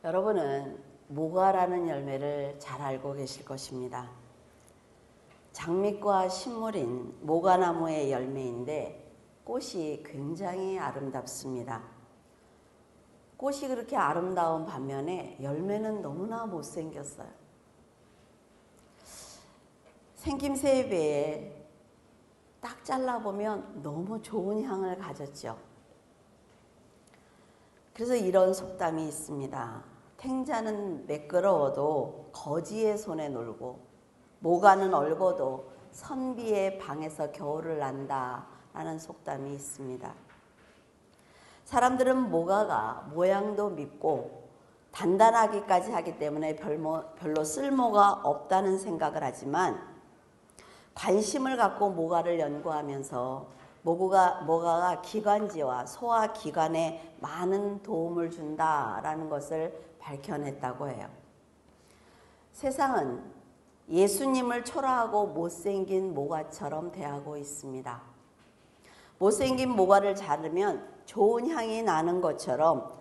여러분은 모가라는 열매를 잘 알고 계실 것입니다. 장미과 식물인 모가나무의 열매인데 꽃이 굉장히 아름답습니다. 꽃이 그렇게 아름다운 반면에 열매는 너무나 못생겼어요. 생김새에 비해 딱 잘라보면 너무 좋은 향을 가졌죠. 그래서 이런 속담이 있습니다. 탱자는 매끄러워도 거지의 손에 놀고 모가는 얼고도 선비의 방에서 겨울을 난다 라는 속담이 있습니다. 사람들은 모가가 모양도 밉고 단단하기까지 하기 때문에 별로 쓸모가 없다는 생각을 하지만 관심을 갖고 모가를 연구하면서 모가가 기관지와 소화기관에 많은 도움을 준다라는 것을 밝혀냈다고 해요. 세상은 예수님을 초라하고 못생긴 모가처럼 대하고 있습니다. 못생긴 모가를 자르면 좋은 향이 나는 것처럼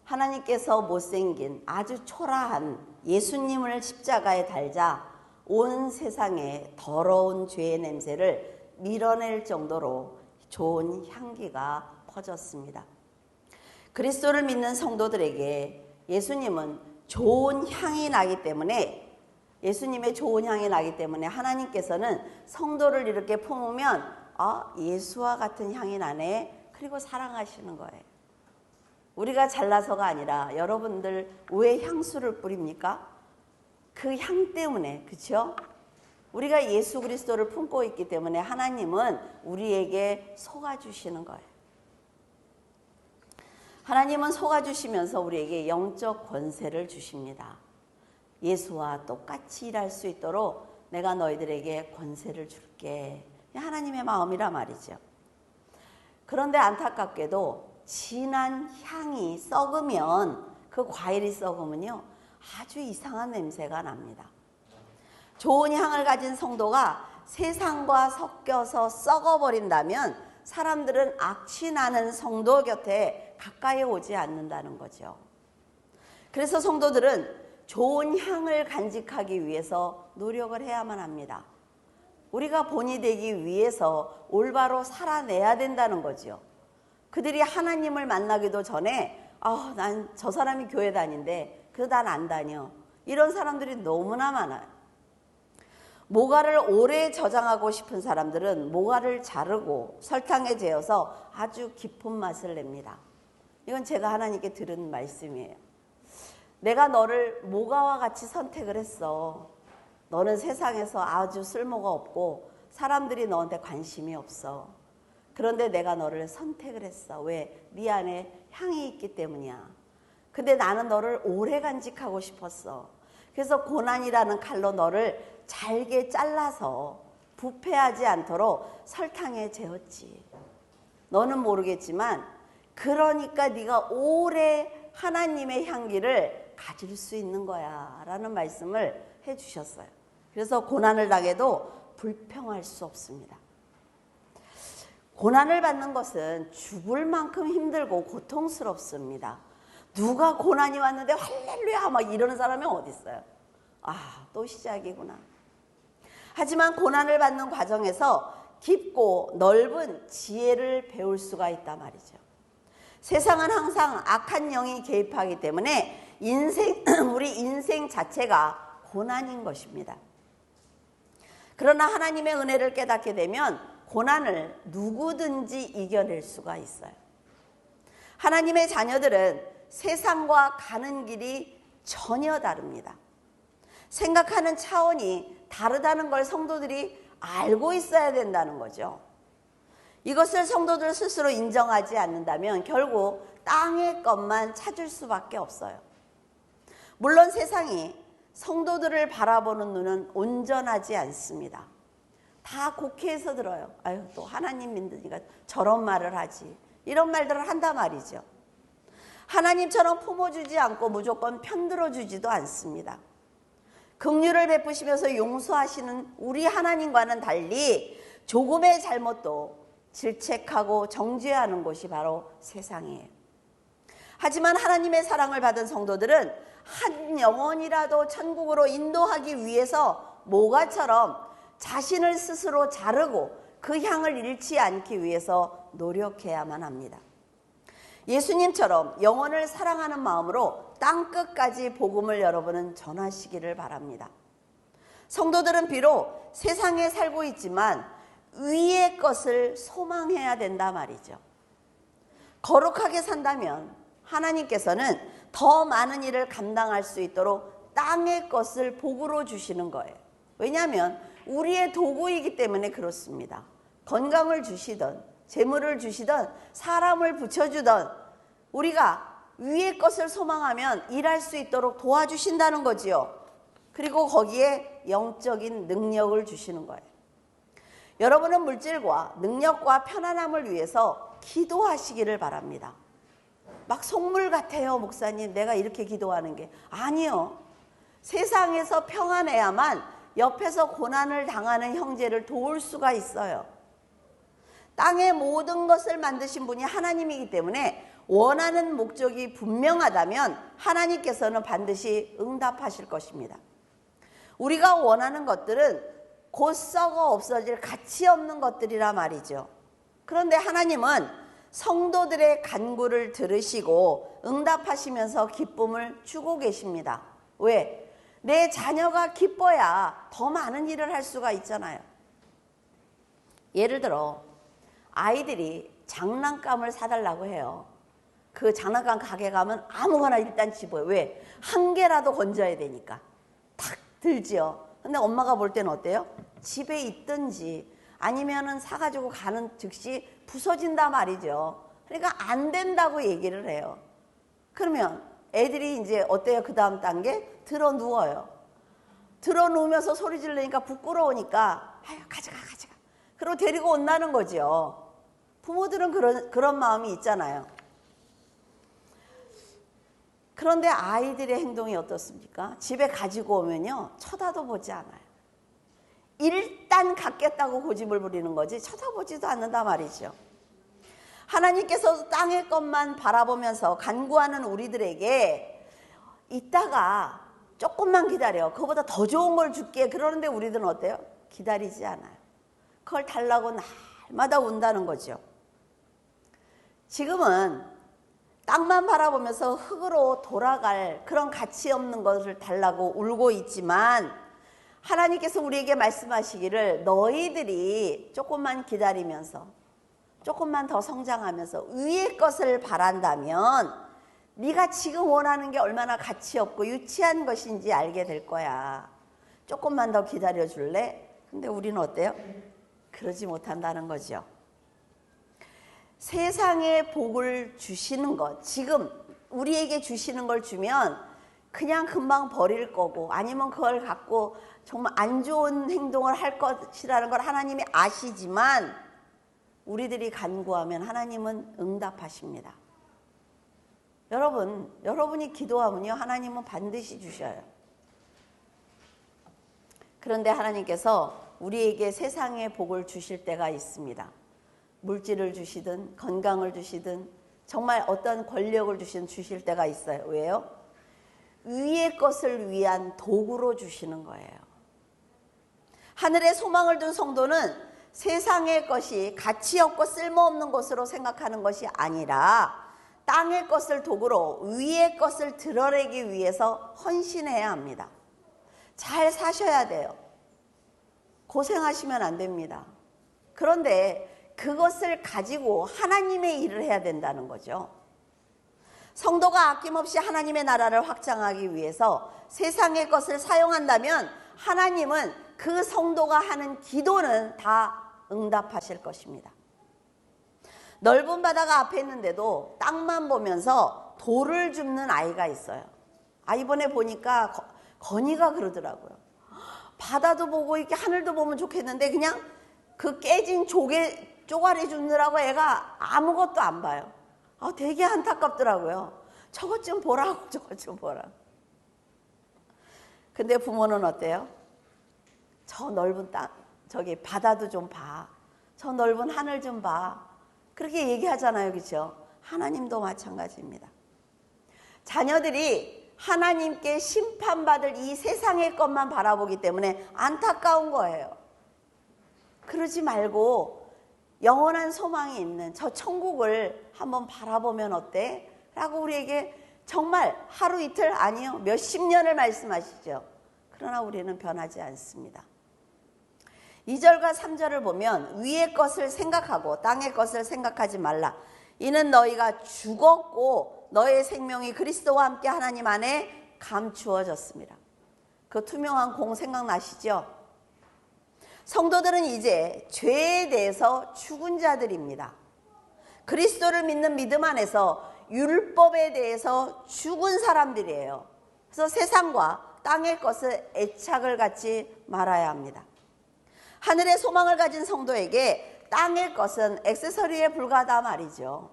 하나님께서 못생긴 아주 초라한 예수님을 십자가에 달자 온 세상에 더러운 죄의 냄새를 밀어낼 정도로 좋은 향기가 퍼졌습니다. 그리스도를 믿는 성도들에게 예수님은 좋은 향이 나기 때문에 예수님의 좋은 향이 나기 때문에 하나님께서는 성도를 이렇게 품으면 예수와 같은 향이 나네. 그리고 사랑하시는 거예요. 우리가 잘나서가 아니라 여러분들 왜 향수를 뿌립니까? 그 향 때문에, 그렇죠? 우리가 예수 그리스도를 품고 있기 때문에 하나님은 우리에게 속아주시는 거예요. 하나님은 속아주시면서 우리에게 영적 권세를 주십니다. 예수와 똑같이 일할 수 있도록 내가 너희들에게 권세를 줄게. 하나님의 마음이라 말이죠. 그런데 안타깝게도 진한 향이 썩으면 그 과일이 썩으면요 아주 이상한 냄새가 납니다. 좋은 향을 가진 성도가 세상과 섞여서 썩어버린다면 사람들은 악취 나는 성도 곁에 가까이 오지 않는다는 거죠. 그래서 성도들은 좋은 향을 간직하기 위해서 노력을 해야만 합니다. 우리가 본이 되기 위해서 올바로 살아내야 된다는 거죠. 그들이 하나님을 만나기도 전에 난 저 사람이 교회 다닌데 그래도 난 안 다녀. 이런 사람들이 너무나 많아요. 모가를 오래 저장하고 싶은 사람들은 모가를 자르고 설탕에 재어서 아주 깊은 맛을 냅니다. 이건 제가 하나님께 들은 말씀이에요. 내가 너를 모가와 같이 선택을 했어. 너는 세상에서 아주 쓸모가 없고 사람들이 너한테 관심이 없어. 그런데 내가 너를 선택을 했어. 왜? 네 안에 향이 있기 때문이야. 근데 나는 너를 오래 간직하고 싶었어. 그래서 고난이라는 칼로 너를 잘게 잘라서 부패하지 않도록 설탕에 재웠지. 너는 모르겠지만 그러니까 네가 오래 하나님의 향기를 가질 수 있는 거야 라는 말씀을 해주셨어요. 그래서 고난을 당해도 불평할 수 없습니다. 고난을 받는 것은 죽을 만큼 힘들고 고통스럽습니다. 누가 고난이 왔는데 할렐루야 막 이러는 사람이 어디 있어요? 또 시작이구나. 하지만 고난을 받는 과정에서 깊고 넓은 지혜를 배울 수가 있단 말이죠. 세상은 항상 악한 영이 개입하기 때문에 우리 인생 자체가 고난인 것입니다. 그러나 하나님의 은혜를 깨닫게 되면 고난을 누구든지 이겨낼 수가 있어요. 하나님의 자녀들은 세상과 가는 길이 전혀 다릅니다. 생각하는 차원이 다르다는 걸 성도들이 알고 있어야 된다는 거죠. 이것을 성도들 스스로 인정하지 않는다면 결국 땅의 것만 찾을 수밖에 없어요. 물론 세상이 성도들을 바라보는 눈은 온전하지 않습니다. 다 곡해해서 들어요. 또 하나님 믿으니까 저런 말을 하지. 이런 말들을 한단 말이죠. 하나님처럼 품어주지 않고 무조건 편들어주지도 않습니다. 긍휼을 베푸시면서 용서하시는 우리 하나님과는 달리 조금의 잘못도 질책하고 정죄하는 곳이 바로 세상이에요. 하지만 하나님의 사랑을 받은 성도들은 한 영혼이라도 천국으로 인도하기 위해서 모가처럼 자신을 스스로 자르고 그 향을 잃지 않기 위해서 노력해야만 합니다. 예수님처럼 영혼을 사랑하는 마음으로 땅끝까지 복음을 여러분은 전하시기를 바랍니다. 성도들은 비록 세상에 살고 있지만 위의 것을 소망해야 된다 말이죠. 거룩하게 산다면 하나님께서는 더 많은 일을 감당할 수 있도록 땅의 것을 복으로 주시는 거예요. 왜냐하면 우리의 도구이기 때문에 그렇습니다. 건강을 주시든 재물을 주시든 사람을 붙여주든 우리가 위의 것을 소망하면 일할 수 있도록 도와주신다는 거지요. 그리고 거기에 영적인 능력을 주시는 거예요. 여러분은 물질과 능력과 편안함을 위해서 기도하시기를 바랍니다. 막 속물 같아요, 목사님. 내가 이렇게 기도하는 게. 아니요. 세상에서 평안해야만 옆에서 고난을 당하는 형제를 도울 수가 있어요. 땅의 모든 것을 만드신 분이 하나님이기 때문에 원하는 목적이 분명하다면 하나님께서는 반드시 응답하실 것입니다. 우리가 원하는 것들은 곧 썩어 없어질 가치 없는 것들이라 말이죠. 그런데 하나님은 성도들의 간구를 들으시고 응답하시면서 기쁨을 주고 계십니다. 왜? 내 자녀가 기뻐야 더 많은 일을 할 수가 있잖아요. 예를 들어 아이들이 장난감을 사달라고 해요. 그 장난감 가게 가면 아무거나 일단 집어요. 왜? 한 개라도 건져야 되니까. 탁 들지요. 근데 엄마가 볼 때는 어때요? 집에 있든지 아니면은 사가지고 가는 즉시 부서진다 말이죠. 그러니까 안 된다고 얘기를 해요. 그러면 애들이 이제 어때요? 그 다음 단계? 들어 누워요. 들어 누우면서 소리 지르니까 부끄러우니까 아유 가져가. 그리고 데리고 온다는 거죠. 부모들은 그런 마음이 있잖아요. 그런데 아이들의 행동이 어떻습니까? 집에 가지고 오면요 쳐다도 보지 않아요. 일단 갖겠다고 고집을 부리는 거지 쳐다보지도 않는다 말이죠. 하나님께서 땅의 것만 바라보면서 간구하는 우리들에게 이따가 조금만 기다려, 그거보다 더 좋은 걸 줄게, 그러는데 우리들은 어때요? 기다리지 않아요. 그걸 달라고 날마다 운다는 거죠. 지금은 땅만 바라보면서 흙으로 돌아갈 그런 가치 없는 것을 달라고 울고 있지만 하나님께서 우리에게 말씀하시기를 너희들이 조금만 기다리면서 조금만 더 성장하면서 위의 것을 바란다면 네가 지금 원하는 게 얼마나 가치 없고 유치한 것인지 알게 될 거야. 조금만 더 기다려 줄래? 근데 우리는 어때요? 그러지 못한다는 거죠. 세상에 복을 주시는 것, 지금 우리에게 주시는 걸 주면 그냥 금방 버릴 거고 아니면 그걸 갖고 정말 안 좋은 행동을 할 것이라는 걸 하나님이 아시지만 우리들이 간구하면 하나님은 응답하십니다. 여러분이 기도하면요 하나님은 반드시 주셔요. 그런데 하나님께서 우리에게 세상의 복을 주실 때가 있습니다. 물질을 주시든 건강을 주시든 정말 어떤 권력을 주실 때가 있어요. 왜요? 위의 것을 위한 도구로 주시는 거예요. 하늘에 소망을 둔 성도는 세상의 것이 가치 없고 쓸모없는 것으로 생각하는 것이 아니라 땅의 것을 도구로 위의 것을 드러내기 위해서 헌신해야 합니다. 잘 사셔야 돼요. 고생하시면 안 됩니다. 그런데 그것을 가지고 하나님의 일을 해야 된다는 거죠. 성도가 아낌없이 하나님의 나라를 확장하기 위해서 세상의 것을 사용한다면 하나님은 그 성도가 하는 기도는 다 응답하실 것입니다. 넓은 바다가 앞에 있는데도 땅만 보면서 돌을 줍는 아이가 있어요. 이번에 보니까 건이가 그러더라고요. 바다도 보고 이렇게 하늘도 보면 좋겠는데 그냥 그 깨진 쪼가리 줍느라고 애가 아무것도 안 봐요. 되게 안타깝더라고요. 저것 좀 보라고, 저것 좀 보라고. 근데 부모는 어때요? 저 넓은 땅, 저기 바다도 좀 봐. 저 넓은 하늘 좀 봐. 그렇게 얘기하잖아요. 그렇죠? 하나님도 마찬가지입니다. 자녀들이 하나님께 심판받을 이 세상의 것만 바라보기 때문에 안타까운 거예요. 그러지 말고 영원한 소망이 있는 저 천국을 한번 바라보면 어때? 라고 우리에게 정말 하루 이틀 아니요 몇십 년을 말씀하시죠. 그러나 우리는 변하지 않습니다. 2절과 3절을 보면 위의 것을 생각하고 땅의 것을 생각하지 말라. 이는 너희가 죽었고 너의 생명이 그리스도와 함께 하나님 안에 감추어졌습니다. 그 투명한 공 생각나시죠? 성도들은 이제 죄에 대해서 죽은 자들입니다. 그리스도를 믿는 믿음 안에서 율법에 대해서 죽은 사람들이에요. 그래서 세상과 땅의 것을 애착을 갖지 말아야 합니다. 하늘의 소망을 가진 성도에게 땅의 것은 액세서리에 불과하다 말이죠.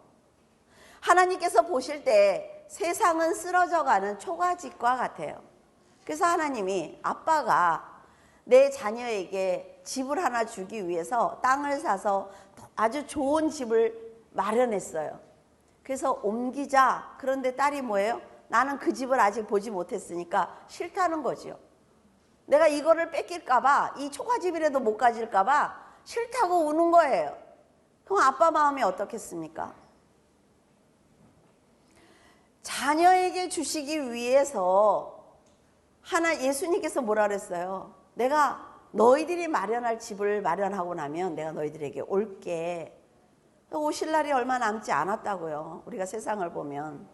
하나님께서 보실 때 세상은 쓰러져가는 초가집과 같아요. 그래서 하나님이 아빠가 내 자녀에게 집을 하나 주기 위해서 땅을 사서 아주 좋은 집을 마련했어요. 그래서 옮기자. 그런데 딸이 뭐예요? 나는 그 집을 아직 보지 못했으니까 싫다는 거죠. 내가 이거를 뺏길까봐, 이 초가집이라도 못 가질까봐 싫다고 우는 거예요. 그럼 아빠 마음이 어떻겠습니까? 자녀에게 주시기 위해서 예수님께서 뭐라 그랬어요? 내가 너희들이 마련할 집을 마련하고 나면 내가 너희들에게 올게. 오실 날이 얼마 남지 않았다고요. 우리가 세상을 보면.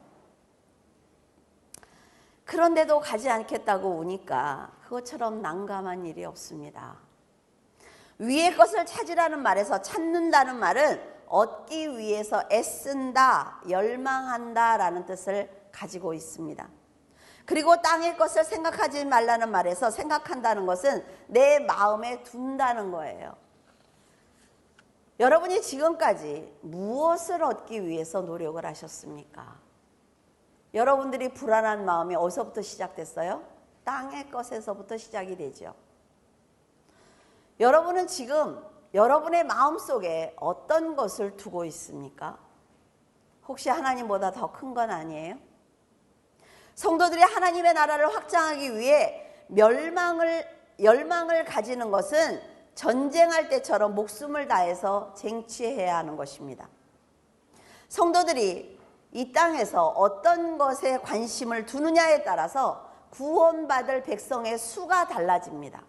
그런데도 가지 않겠다고 우니까 그것처럼 난감한 일이 없습니다. 위의 것을 찾으라는 말에서 찾는다는 말은 얻기 위해서 애쓴다, 열망한다 라는 뜻을 가지고 있습니다. 그리고 땅의 것을 생각하지 말라는 말에서 생각한다는 것은 내 마음에 둔다는 거예요. 여러분이 지금까지 무엇을 얻기 위해서 노력을 하셨습니까? 여러분들이 불안한 마음이 어디서부터 시작됐어요? 땅의 것에서부터 시작이 되죠. 여러분은 지금 여러분의 마음속에 어떤 것을 두고 있습니까? 혹시 하나님보다 더 큰 건 아니에요? 성도들이 하나님의 나라를 확장하기 위해 열망을 가지는 것은 전쟁할 때처럼 목숨을 다해서 쟁취해야 하는 것입니다. 성도들이 이 땅에서 어떤 것에 관심을 두느냐에 따라서 구원받을 백성의 수가 달라집니다.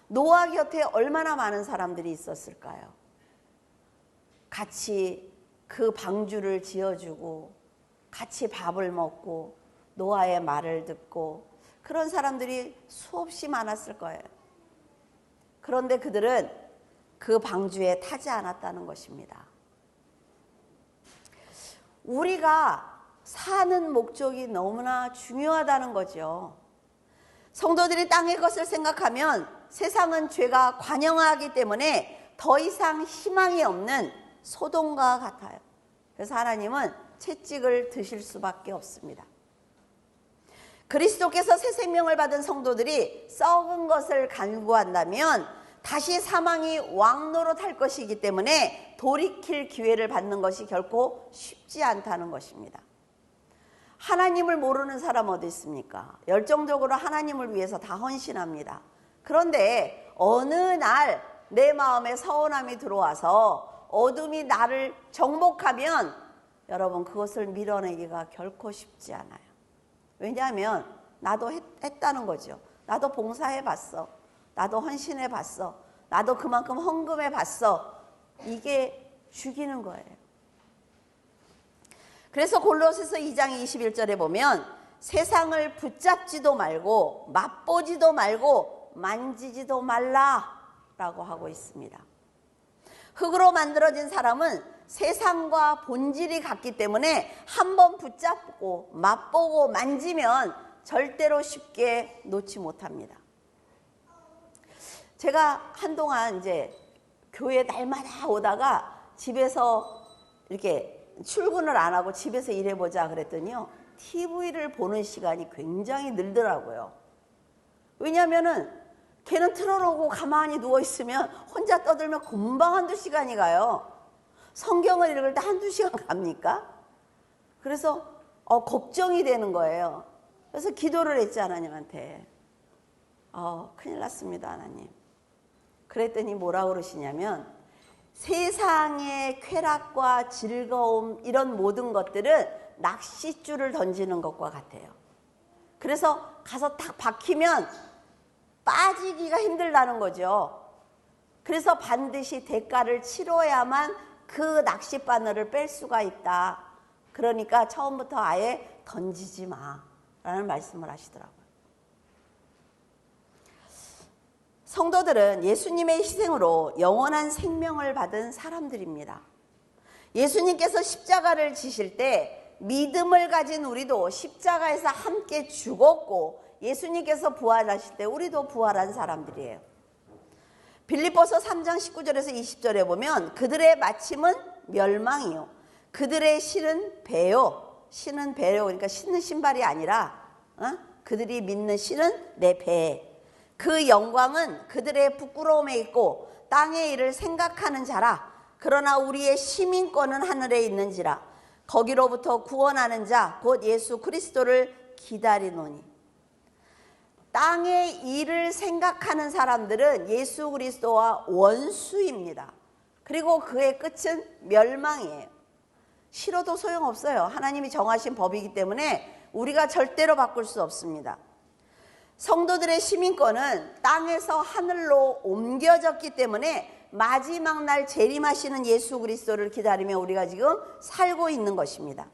노아 곁에 얼마나 많은 사람들이 있었을까요? 같이 그 방주를 지어주고 같이 밥을 먹고 노아의 말을 듣고 그런 사람들이 수없이 많았을 거예요. 그런데 그들은 그 방주에 타지 않았다는 것입니다. 우리가 사는 목적이 너무나 중요하다는 거죠. 성도들이 땅의 것을 생각하면 세상은 죄가 관영하기 때문에 더 이상 희망이 없는 소돔과 같아요. 그래서 하나님은 채찍을 드실 수밖에 없습니다. 그리스도께서 새 생명을 받은 성도들이 썩은 것을 간구한다면 다시 사망이 왕노릇할 것이기 때문에 돌이킬 기회를 받는 것이 결코 쉽지 않다는 것입니다. 하나님을 모르는 사람 어디 있습니까? 열정적으로 하나님을 위해서 다 헌신합니다. 그런데 어느 날 내 마음에 서운함이 들어와서 어둠이 나를 정복하면 여러분 그것을 밀어내기가 결코 쉽지 않아요. 왜냐하면 나도 했다는 거죠. 나도 봉사해봤어. 나도 헌신해봤어. 나도 그만큼 헌금해봤어. 이게 죽이는 거예요. 그래서 골로새서 2장 21절에 보면 세상을 붙잡지도 말고 맛보지도 말고 만지지도 말라라고 하고 있습니다. 흙으로 만들어진 사람은 세상과 본질이 같기 때문에 한번 붙잡고 맛보고 만지면 절대로 쉽게 놓지 못합니다. 제가 한동안 이제 교회 날마다 오다가 집에서 이렇게 출근을 안 하고 집에서 일해보자 그랬더니요. TV를 보는 시간이 굉장히 늘더라고요. 왜냐하면은 걔는 틀어놓고 가만히 누워있으면 혼자 떠들면 금방 한두 시간이 가요. 성경을 읽을 때 한두 시간 갑니까? 그래서 걱정이 되는 거예요. 그래서 기도를 했지, 하나님한테. 큰일 났습니다, 하나님. 그랬더니 뭐라고 그러시냐면, 세상의 쾌락과 즐거움, 이런 모든 것들은 낚싯줄을 던지는 것과 같아요. 그래서 가서 딱 박히면 빠지기가 힘들다는 거죠. 그래서 반드시 대가를 치러야만 그 낚싯바늘을 뺄 수가 있다. 그러니까 처음부터 아예 던지지 마라는 말씀을 하시더라고요. 성도들은 예수님의 희생으로 영원한 생명을 받은 사람들입니다. 예수님께서 십자가를 지실 때 믿음을 가진 우리도 십자가에서 함께 죽었고, 예수님께서 부활하실 때 우리도 부활한 사람들이에요. 빌립보서 3장 19절에서 20절에 보면 그들의 마침은 멸망이요, 그들의 신은 배요. 신은 배요. 그러니까 신은 신발이 아니라 그들이 믿는 신은 내 배. 그 영광은 그들의 부끄러움에 있고 땅의 일을 생각하는 자라. 그러나 우리의 시민권은 하늘에 있는지라. 거기로부터 구원하는 자 곧 예수 그리스도를 기다리노니. 땅의 일을 생각하는 사람들은 예수 그리스도와 원수입니다. 그리고 그의 끝은 멸망이에요. 싫어도 소용없어요. 하나님이 정하신 법이기 때문에 우리가 절대로 바꿀 수 없습니다. 성도들의 시민권은 땅에서 하늘로 옮겨졌기 때문에 마지막 날 재림하시는 예수 그리스도를 기다리며 우리가 지금 살고 있는 것입니다.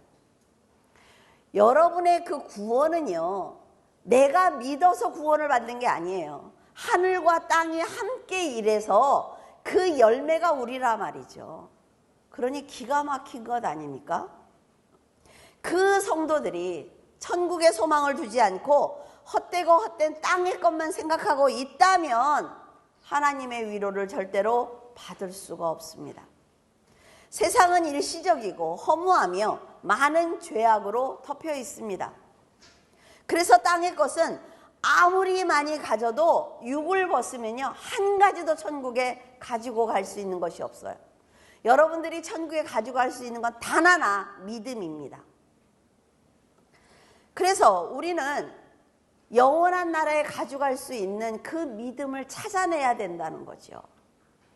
여러분의 그 구원은요, 내가 믿어서 구원을 받는 게 아니에요. 하늘과 땅이 함께 일해서 그 열매가 우리라 말이죠. 그러니 기가 막힌 것 아닙니까? 그 성도들이 천국의 소망을 두지 않고 헛되고 헛된 땅의 것만 생각하고 있다면 하나님의 위로를 절대로 받을 수가 없습니다. 세상은 일시적이고 허무하며 많은 죄악으로 덮여 있습니다. 그래서 땅의 것은 아무리 많이 가져도 육을 벗으면요, 한 가지도 천국에 가지고 갈 수 있는 것이 없어요. 여러분들이 천국에 가지고 갈 수 있는 건 단 하나, 믿음입니다. 그래서 우리는 영원한 나라에 가져갈 수 있는 그 믿음을 찾아내야 된다는 거죠.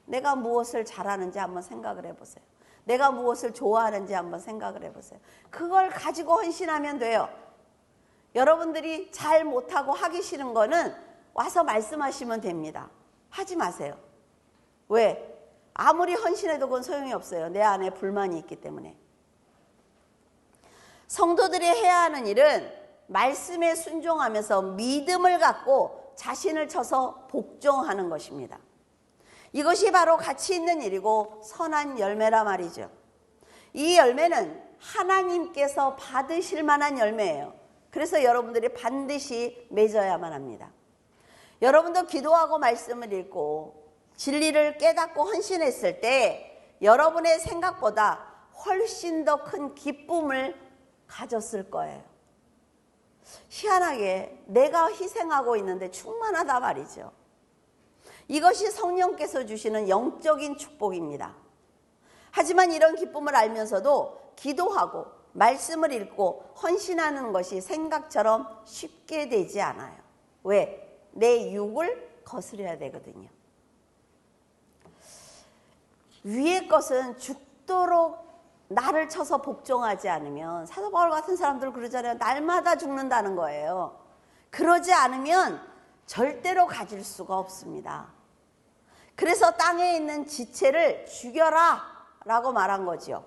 내가 무엇을 잘하는지 한번 생각을 해보세요. 내가 무엇을 좋아하는지 한번 생각을 해보세요. 그걸 가지고 헌신하면 돼요. 여러분들이 잘 못하고 하기 싫은 거는 와서 말씀하시면 됩니다. 하지 마세요. 왜? 아무리 헌신해도 그건 소용이 없어요. 내 안에 불만이 있기 때문에. 성도들이 해야 하는 일은 말씀에 순종하면서 믿음을 갖고 자신을 쳐서 복종하는 것입니다. 이것이 바로 가치 있는 일이고 선한 열매라 말이죠. 이 열매는 하나님께서 받으실 만한 열매예요. 그래서 여러분들이 반드시 맺어야만 합니다. 여러분도 기도하고 말씀을 읽고 진리를 깨닫고 헌신했을 때 여러분의 생각보다 훨씬 더 큰 기쁨을 가졌을 거예요. 희한하게 내가 희생하고 있는데 충만하다 말이죠. 이것이 성령께서 주시는 영적인 축복입니다. 하지만 이런 기쁨을 알면서도 기도하고 말씀을 읽고 헌신하는 것이 생각처럼 쉽게 되지 않아요. 왜? 내 육을 거스려야 되거든요. 위의 것은 죽도록 나를 쳐서 복종하지 않으면, 사도 바울 같은 사람들 그러잖아요. 날마다 죽는다는 거예요. 그러지 않으면 절대로 가질 수가 없습니다. 그래서 땅에 있는 지체를 죽여라 라고 말한 거지요.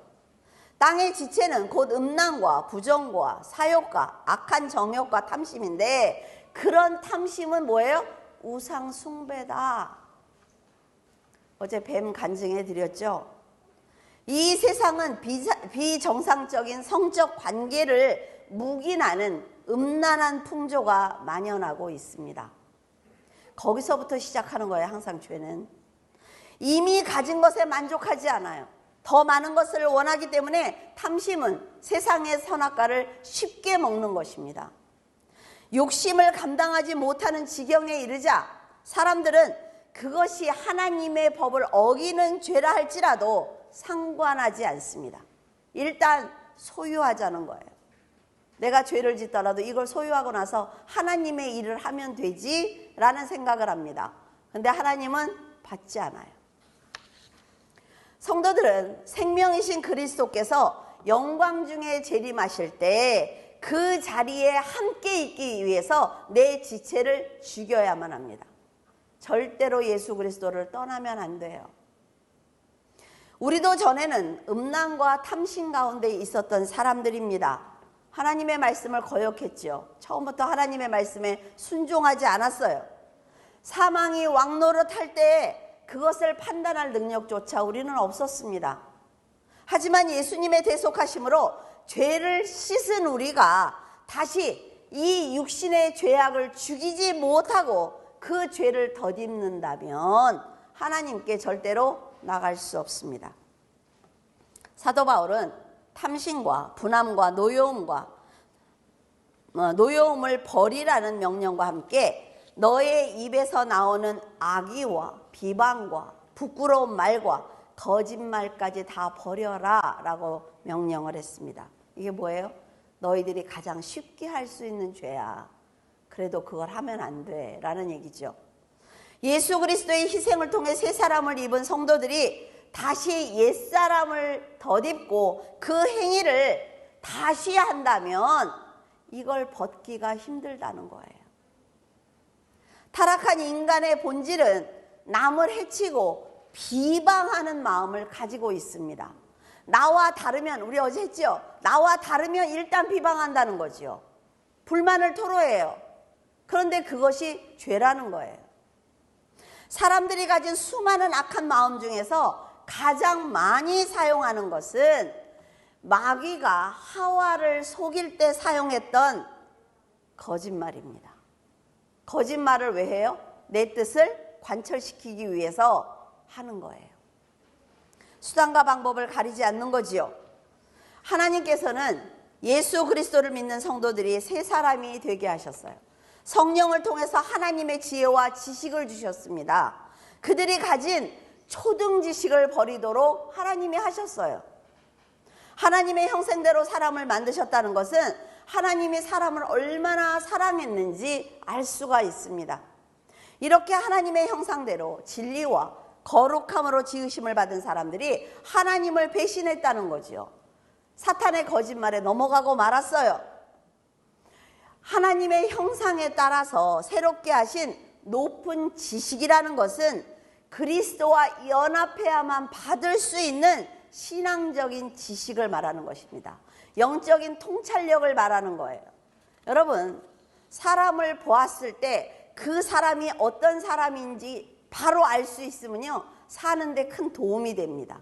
땅의 지체는 곧 음란과 부정과 사욕과 악한 정욕과 탐심인데, 그런 탐심은 뭐예요? 우상 숭배다. 어제 뱀 간증해 드렸죠. 이 세상은 비정상적인 성적 관계를 묵인하는 음란한 풍조가 만연하고 있습니다. 거기서부터 시작하는 거예요. 항상 죄는 이미 가진 것에 만족하지 않아요. 더 많은 것을 원하기 때문에 탐심은 세상의 선악과를 쉽게 먹는 것입니다. 욕심을 감당하지 못하는 지경에 이르자 사람들은 그것이 하나님의 법을 어기는 죄라 할지라도 상관하지 않습니다. 일단 소유하자는 거예요. 내가 죄를 짓더라도 이걸 소유하고 나서 하나님의 일을 하면 되지라는 생각을 합니다. 근데 하나님은 받지 않아요. 성도들은 생명이신 그리스도께서 영광 중에 재림하실 때 그 자리에 함께 있기 위해서 내 지체를 죽여야만 합니다. 절대로 예수 그리스도를 떠나면 안 돼요. 우리도 전에는 음란과 탐심 가운데 있었던 사람들입니다. 하나님의 말씀을 거역했죠. 처음부터 하나님의 말씀에 순종하지 않았어요. 사망이 왕노릇할 때 그것을 판단할 능력조차 우리는 없었습니다. 하지만 예수님의 대속하심으로 죄를 씻은 우리가 다시 이 육신의 죄악을 죽이지 못하고 그 죄를 덧입는다면 하나님께 절대로 나갈 수 없습니다. 사도 바울은 탐심과 분함과 노여움을 버리라는 명령과 함께 너의 입에서 나오는 악의와 비방과 부끄러운 말과 거짓말까지 다 버려라 라고 명령을 했습니다. 이게 뭐예요? 너희들이 가장 쉽게 할 수 있는 죄야. 그래도 그걸 하면 안 돼 라는 얘기죠. 예수 그리스도의 희생을 통해 새 사람을 입은 성도들이 다시 옛사람을 덧입고 그 행위를 다시 한다면 이걸 벗기가 힘들다는 거예요. 타락한 인간의 본질은 남을 해치고 비방하는 마음을 가지고 있습니다. 나와 다르면, 우리 어제 했죠? 나와 다르면 일단 비방한다는 거죠. 불만을 토로해요. 그런데 그것이 죄라는 거예요. 사람들이 가진 수많은 악한 마음 중에서 가장 많이 사용하는 것은 마귀가 하와를 속일 때 사용했던 거짓말입니다. 거짓말을 왜 해요? 내 뜻을 관철시키기 위해서 하는 거예요. 수단과 방법을 가리지 않는 거지요. 하나님께서는 예수 그리스도를 믿는 성도들이 새 사람이 되게 하셨어요. 성령을 통해서 하나님의 지혜와 지식을 주셨습니다. 그들이 가진 초등 지식을 버리도록 하나님이 하셨어요. 하나님의 형상대로 사람을 만드셨다는 것은 하나님이 사람을 얼마나 사랑했는지 알 수가 있습니다. 이렇게 하나님의 형상대로 진리와 거룩함으로 지으심을 받은 사람들이 하나님을 배신했다는 거지요. 사탄의 거짓말에 넘어가고 말았어요. 하나님의 형상에 따라서 새롭게 하신 높은 지식이라는 것은 그리스도와 연합해야만 받을 수 있는 신앙적인 지식을 말하는 것입니다. 영적인 통찰력을 말하는 거예요. 여러분, 사람을 보았을 때 그 사람이 어떤 사람인지 바로 알 수 있으면요, 사는데 큰 도움이 됩니다.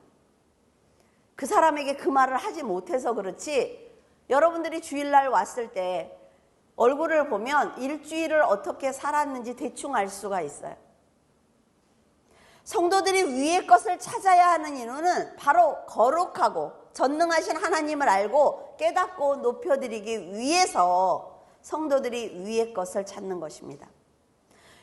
그 사람에게 그 말을 하지 못해서 그렇지, 여러분들이 주일날 왔을 때 얼굴을 보면 일주일을 어떻게 살았는지 대충 알 수가 있어요. 성도들이 위의 것을 찾아야 하는 이유는 바로 거룩하고 전능하신 하나님을 알고 깨닫고 높여드리기 위해서 성도들이 위의 것을 찾는 것입니다.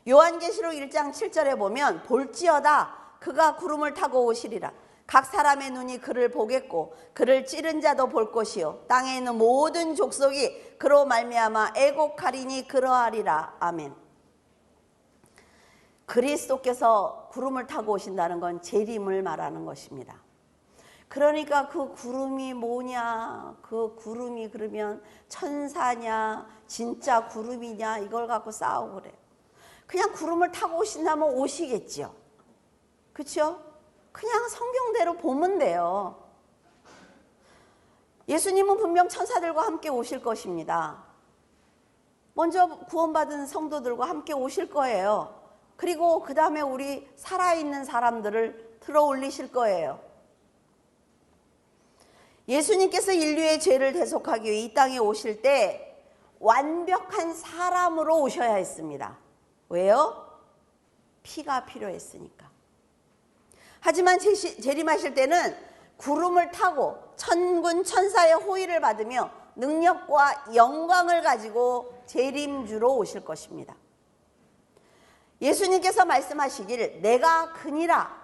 요한계시록 1장 7절에 보면 볼지어다 그가 구름을 타고 오시리라. 각 사람의 눈이 그를 보겠고 그를 찌른 자도 볼 것이요 땅에 있는 모든 족속이 그로 말미암아 애곡하리니 그러하리라. 아멘. 그리스도께서 구름을 타고 오신다는 건 재림을 말하는 것입니다. 그러니까 그 구름이 뭐냐, 그 구름이 그러면 천사냐 진짜 구름이냐 이걸 갖고 싸우고 그래요. 그냥 구름을 타고 오신다면 오시겠죠. 그렇죠? 그냥 성경대로 보면 돼요. 예수님은 분명 천사들과 함께 오실 것입니다. 먼저 구원받은 성도들과 함께 오실 거예요. 그리고 그 다음에 우리 살아있는 사람들을 들어 올리실 거예요. 예수님께서 인류의 죄를 대속하기 위해 이 땅에 오실 때 완벽한 사람으로 오셔야 했습니다. 왜요? 피가 필요했으니까. 하지만 재림하실 때는 구름을 타고 천군 천사의 호의를 받으며 능력과 영광을 가지고 재림주로 오실 것입니다. 예수님께서 말씀하시길 내가 그니라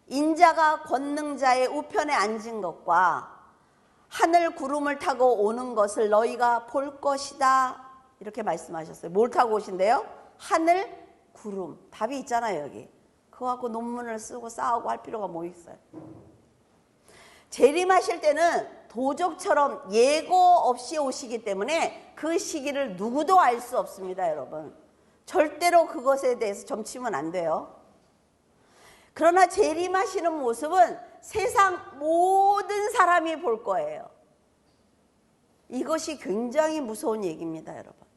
인자가 권능자의 우편에 앉은 것과 하늘 구름을 타고 오는 것을 너희가 볼 것이다. 이렇게 말씀하셨어요. 뭘 타고 오신대요? 하늘 구름. 답이 있잖아요, 여기. 그거 갖고 논문을 쓰고 싸우고 할 필요가 뭐 있어요. 재림하실 때는 도적처럼 예고 없이 오시기 때문에 그 시기를 누구도 알 수 없습니다, 여러분. 절대로 그것에 대해서 점치면 안 돼요. 그러나 재림하시는 모습은 세상 모든 사람이 볼 거예요. 이것이 굉장히 무서운 얘기입니다, 여러분.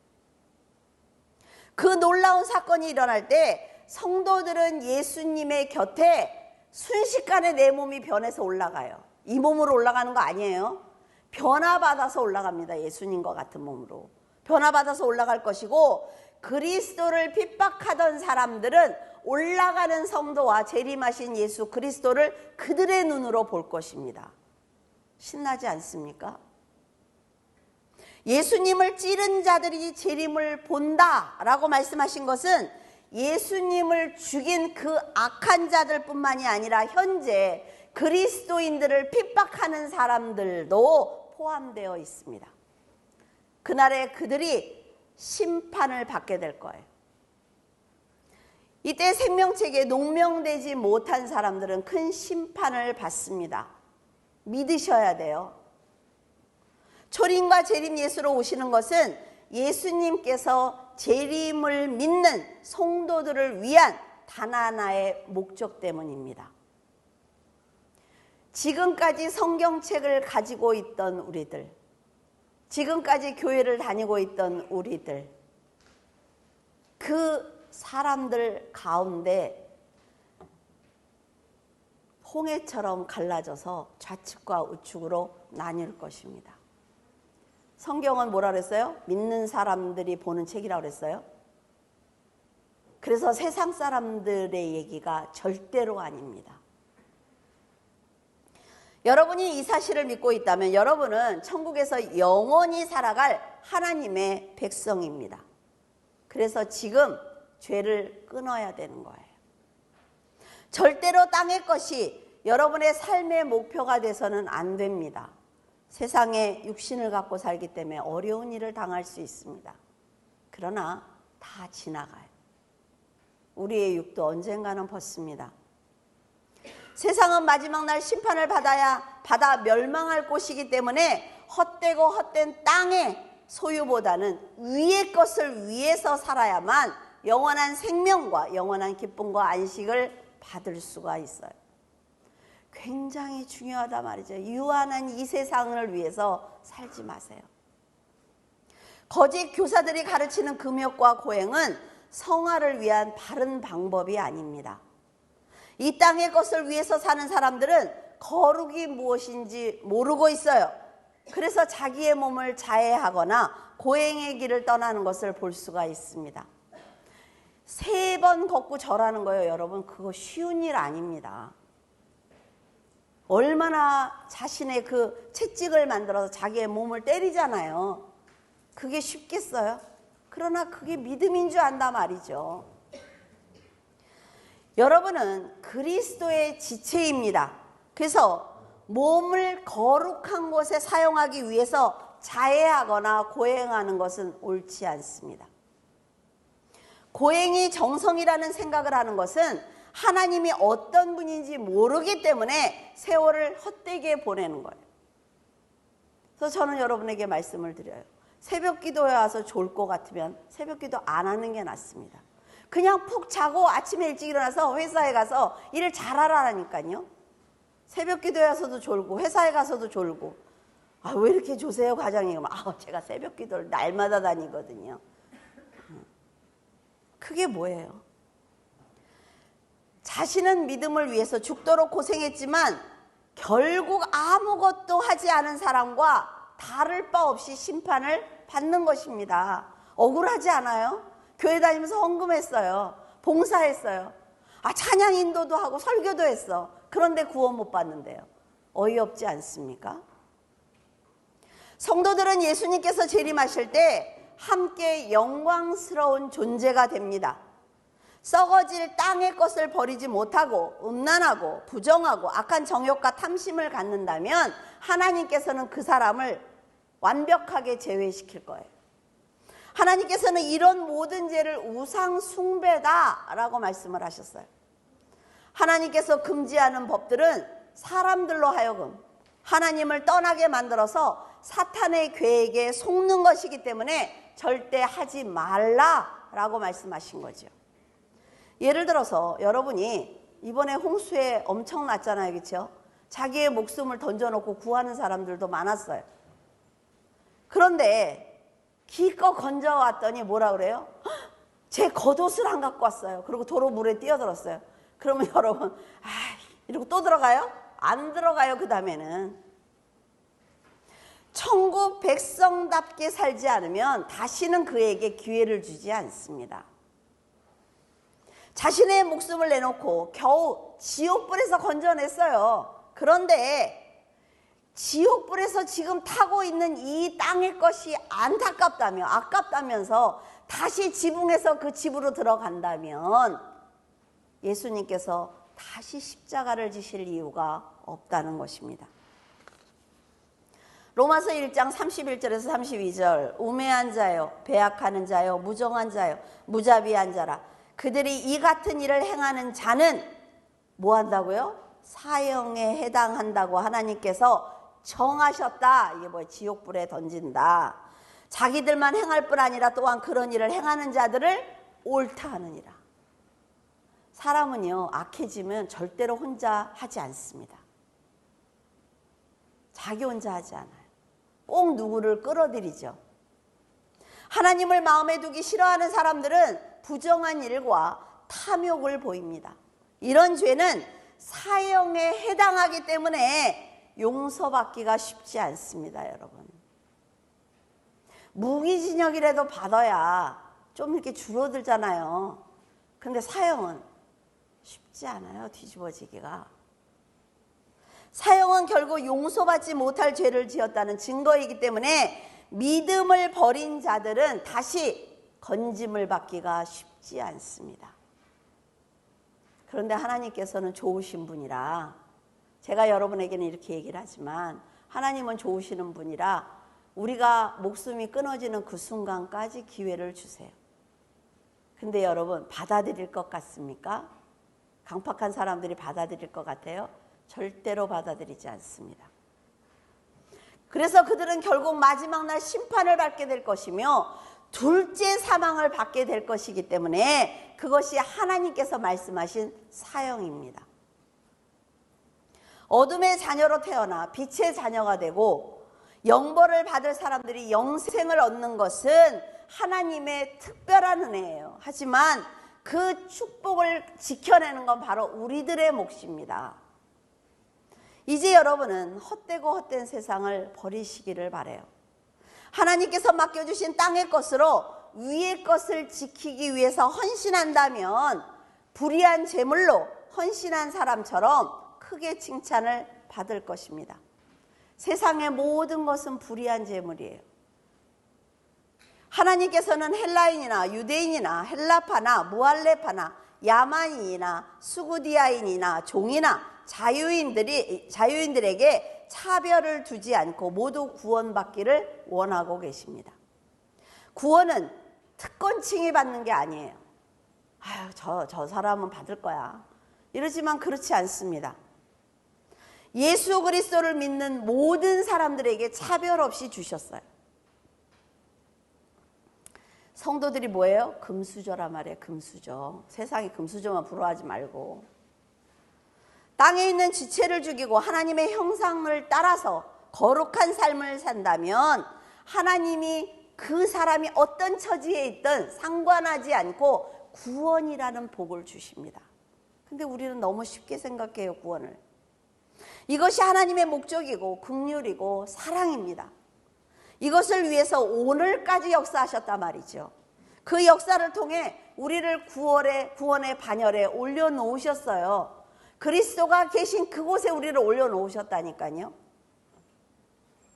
그 놀라운 사건이 일어날 때 성도들은 예수님의 곁에 순식간에 내 몸이 변해서 올라가요. 이 몸으로 올라가는 거 아니에요. 변화받아서 올라갑니다. 예수님과 같은 몸으로. 변화받아서 올라갈 것이고, 그리스도를 핍박하던 사람들은 올라가는 성도와 재림하신 예수 그리스도를 그들의 눈으로 볼 것입니다. 신나지 않습니까? 예수님을 찌른 자들이 재림을 본다라고 말씀하신 것은 예수님을 죽인 그 악한 자들뿐만이 아니라 현재 그리스도인들을 핍박하는 사람들도 포함되어 있습니다. 그날에 그들이 심판을 받게 될 거예요. 이때 생명책에 농명되지 못한 사람들은 큰 심판을 받습니다. 믿으셔야 돼요. 초림과 재림 예수로 오시는 것은 예수님께서 재림을 믿는 성도들을 위한 단 하나의 목적 때문입니다. 지금까지 성경책을 가지고 있던 우리들, 지금까지 교회를 다니고 있던 우리들, 그 사람들 가운데 홍해처럼 갈라져서 좌측과 우측으로 나뉠 것입니다. 성경은 뭐라 그랬어요? 믿는 사람들이 보는 책이라고 그랬어요. 그래서 세상 사람들의 얘기가 절대로 아닙니다. 여러분이 이 사실을 믿고 있다면 여러분은 천국에서 영원히 살아갈 하나님의 백성입니다. 그래서 지금 죄를 끊어야 되는 거예요. 절대로 땅의 것이 여러분의 삶의 목표가 돼서는 안 됩니다. 세상에 육신을 갖고 살기 때문에 어려운 일을 당할 수 있습니다. 그러나 다 지나가요. 우리의 육도 언젠가는 벗습니다. 세상은 마지막 날 심판을 받아 멸망할 곳이기 때문에 헛되고 헛된 땅의 소유보다는 위의 것을 위해서 살아야만 영원한 생명과 영원한 기쁨과 안식을 받을 수가 있어요. 굉장히 중요하다 말이죠. 유한한 이 세상을 위해서 살지 마세요. 거짓 교사들이 가르치는 금욕과 고행은 성화를 위한 바른 방법이 아닙니다. 이 땅의 것을 위해서 사는 사람들은 거룩이 무엇인지 모르고 있어요. 그래서 자기의 몸을 자해하거나 고행의 길을 떠나는 것을 볼 수가 있습니다. 3번 걷고 절하는 거예요, 여러분. 그거 쉬운 일 아닙니다. 얼마나 자신의 그 채찍을 만들어서 자기의 몸을 때리잖아요. 그게 쉽겠어요? 그러나 그게 믿음인 줄 안다 말이죠. 여러분은 그리스도의 지체입니다. 그래서 몸을 거룩한 곳에 사용하기 위해서 자해하거나 고행하는 것은 옳지 않습니다. 고행이 정성이라는 생각을 하는 것은 하나님이 어떤 분인지 모르기 때문에 세월을 헛되게 보내는 거예요. 그래서 저는 여러분에게 말씀을 드려요. 새벽 기도에 와서 좋을 것 같으면 새벽 기도 안 하는 게 낫습니다. 그냥 푹 자고 아침에 일찍 일어나서 회사에 가서 일을 잘하라니까요. 새벽 기도에 와서도 졸고 회사에 가서도 졸고. 아, 왜 이렇게 조세요, 과장님? 제가 새벽 기도를 날마다 다니거든요. 그게 뭐예요? 자신은 믿음을 위해서 죽도록 고생했지만 결국 아무것도 하지 않은 사람과 다를 바 없이 심판을 받는 것입니다. 억울하지 않아요? 교회 다니면서 헌금했어요. 봉사했어요. 찬양 인도도 하고 설교도 했어. 그런데 구원 못 받는데요. 어이없지 않습니까? 성도들은 예수님께서 재림하실 때 함께 영광스러운 존재가 됩니다. 썩어질 땅의 것을 버리지 못하고 음란하고 부정하고 악한 정욕과 탐심을 갖는다면 하나님께서는 그 사람을 완벽하게 제외시킬 거예요. 하나님께서는 이런 모든 죄를 우상 숭배다라고 말씀을 하셨어요. 하나님께서 금지하는 법들은 사람들로 하여금 하나님을 떠나게 만들어서 사탄의 계획에 속는 것이기 때문에 절대 하지 말라라고 말씀하신 거죠. 예를 들어서 여러분이 이번에 홍수에 엄청 났잖아요. 그렇죠? 자기의 목숨을 던져놓고 구하는 사람들도 많았어요. 그런데 기껏 건져왔더니 뭐라 그래요? 제 겉옷을 안 갖고 왔어요. 그리고 도로 물에 뛰어들었어요. 그러면 여러분 이러고 또 들어가요? 안 들어가요. 그 다음에는 천국 백성답게 살지 않으면 다시는 그에게 기회를 주지 않습니다. 자신의 목숨을 내놓고 겨우 지옥불에서 건져냈어요. 그런데 지옥불에서 지금 타고 있는 이 땅의 것이 안타깝다며 아깝다면서 다시 지붕에서 그 집으로 들어간다면 예수님께서 다시 십자가를 지실 이유가 없다는 것입니다. 로마서 1장 31절에서 32절 우매한 자요 배약하는 자요 무정한 자요 무자비한 자라 그들이 이 같은 일을 행하는 자는 뭐 한다고요? 사형에 해당한다고 하나님께서 정하셨다. 이게 뭐예요? 지옥불에 던진다. 자기들만 행할 뿐 아니라 또한 그런 일을 행하는 자들을 옳다 하느니라. 사람은요 악해지면 절대로 혼자 하지 않습니다. 자기 혼자 하지 않아요. 꼭 누구를 끌어들이죠. 하나님을 마음에 두기 싫어하는 사람들은 부정한 일과 탐욕을 보입니다. 이런 죄는 사형에 해당하기 때문에 용서받기가 쉽지 않습니다. 여러분, 무기징역이라도 받아야 좀 이렇게 줄어들잖아요. 근데 사형은 쉽지 않아요. 뒤집어지기가. 사형은 결국 용서받지 못할 죄를 지었다는 증거이기 때문에 믿음을 버린 자들은 다시 건짐을 받기가 쉽지 않습니다. 그런데 하나님께서는 좋으신 분이라, 제가 여러분에게는 이렇게 얘기를 하지만 하나님은 좋으시는 분이라 우리가 목숨이 끊어지는 그 순간까지 기회를 주세요. 근데 여러분, 받아들일 것 같습니까? 강팍한 사람들이 받아들일 것 같아요? 절대로 받아들이지 않습니다. 그래서 그들은 결국 마지막 날 심판을 받게 될 것이며 둘째 사망을 받게 될 것이기 때문에 그것이 하나님께서 말씀하신 사형입니다. 어둠의 자녀로 태어나 빛의 자녀가 되고 영벌을 받을 사람들이 영생을 얻는 것은 하나님의 특별한 은혜예요. 하지만 그 축복을 지켜내는 건 바로 우리들의 몫입니다. 이제 여러분은 헛되고 헛된 세상을 버리시기를 바라요. 하나님께서 맡겨주신 땅의 것으로 위의 것을 지키기 위해서 헌신한다면 불의한 재물로 헌신한 사람처럼 크게 칭찬을 받을 것입니다. 세상의 모든 것은 불의한 재물이에요. 하나님께서는 헬라인이나 유대인이나 헬라파나 무할레파나 야만인이나 수구디아인이나 종이나 자유인들에게 차별을 두지 않고 모두 구원받기를 원하고 계십니다. 구원은 특권층이 받는 게 아니에요. 아유, 저 사람은 받을 거야. 이러지만 그렇지 않습니다. 예수 그리스도를 믿는 모든 사람들에게 차별 없이 주셨어요. 성도들이 뭐예요? 금수저라 말이에요. 금수저. 세상에 금수저만 부러워하지 말고 땅에 있는 지체를 죽이고 하나님의 형상을 따라서 거룩한 삶을 산다면 하나님이 그 사람이 어떤 처지에 있든 상관하지 않고 구원이라는 복을 주십니다. 근데 우리는 너무 쉽게 생각해요. 구원을. 이것이 하나님의 목적이고 긍휼이고 사랑입니다. 이것을 위해서 오늘까지 역사하셨단 말이죠. 그 역사를 통해 우리를 구원의 반열에 올려놓으셨어요. 그리스도가 계신 그곳에 우리를 올려놓으셨다니까요.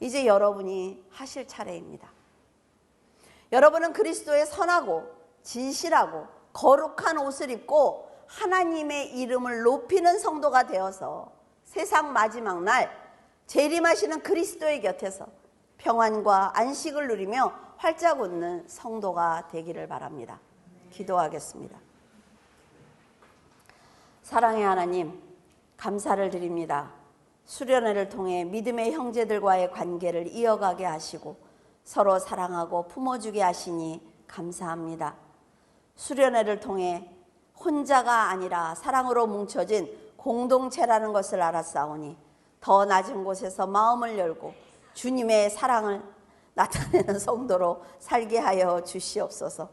이제 여러분이 하실 차례입니다. 여러분은 그리스도의 선하고 진실하고 거룩한 옷을 입고 하나님의 이름을 높이는 성도가 되어서 세상 마지막 날 재림하시는 그리스도의 곁에서 평안과 안식을 누리며 활짝 웃는 성도가 되기를 바랍니다. 기도하겠습니다. 사랑의 하나님, 감사를 드립니다. 수련회를 통해 믿음의 형제들과의 관계를 이어가게 하시고 서로 사랑하고 품어주게 하시니 감사합니다. 수련회를 통해 혼자가 아니라 사랑으로 뭉쳐진 공동체라는 것을 알았사오니 더 낮은 곳에서 마음을 열고 주님의 사랑을 나타내는 성도로 살게 하여 주시옵소서.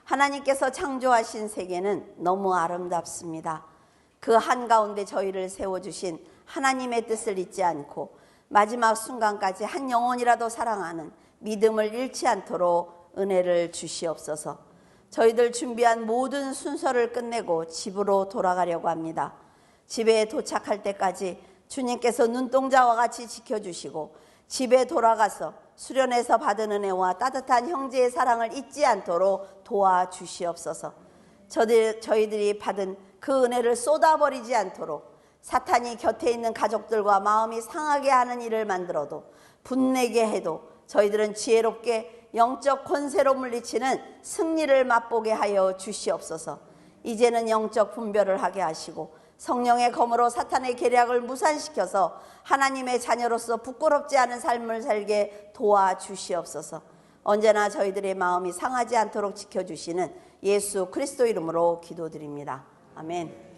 하나님께서 창조하신 세계는 너무 아름답습니다. 그 한가운데 저희를 세워주신 하나님의 뜻을 잊지 않고 마지막 순간까지 한 영혼이라도 사랑하는 믿음을 잃지 않도록 은혜를 주시옵소서. 저희들 준비한 모든 순서를 끝내고 집으로 돌아가려고 합니다. 집에 도착할 때까지 주님께서 눈동자와 같이 지켜주시고 집에 돌아가서 수련에서 받은 은혜와 따뜻한 형제의 사랑을 잊지 않도록 도와주시옵소서. 저희들이 받은 그 은혜를 쏟아버리지 않도록 사탄이 곁에 있는 가족들과 마음이 상하게 하는 일을 만들어도 분내게 해도 저희들은 지혜롭게 영적 권세로 물리치는 승리를 맛보게 하여 주시옵소서. 이제는 영적 분별을 하게 하시고 성령의 검으로 사탄의 계략을 무산시켜서 하나님의 자녀로서 부끄럽지 않은 삶을 살게 도와주시옵소서. 언제나 저희들의 마음이 상하지 않도록 지켜주시는 예수 그리스도 이름으로 기도드립니다. 아멘.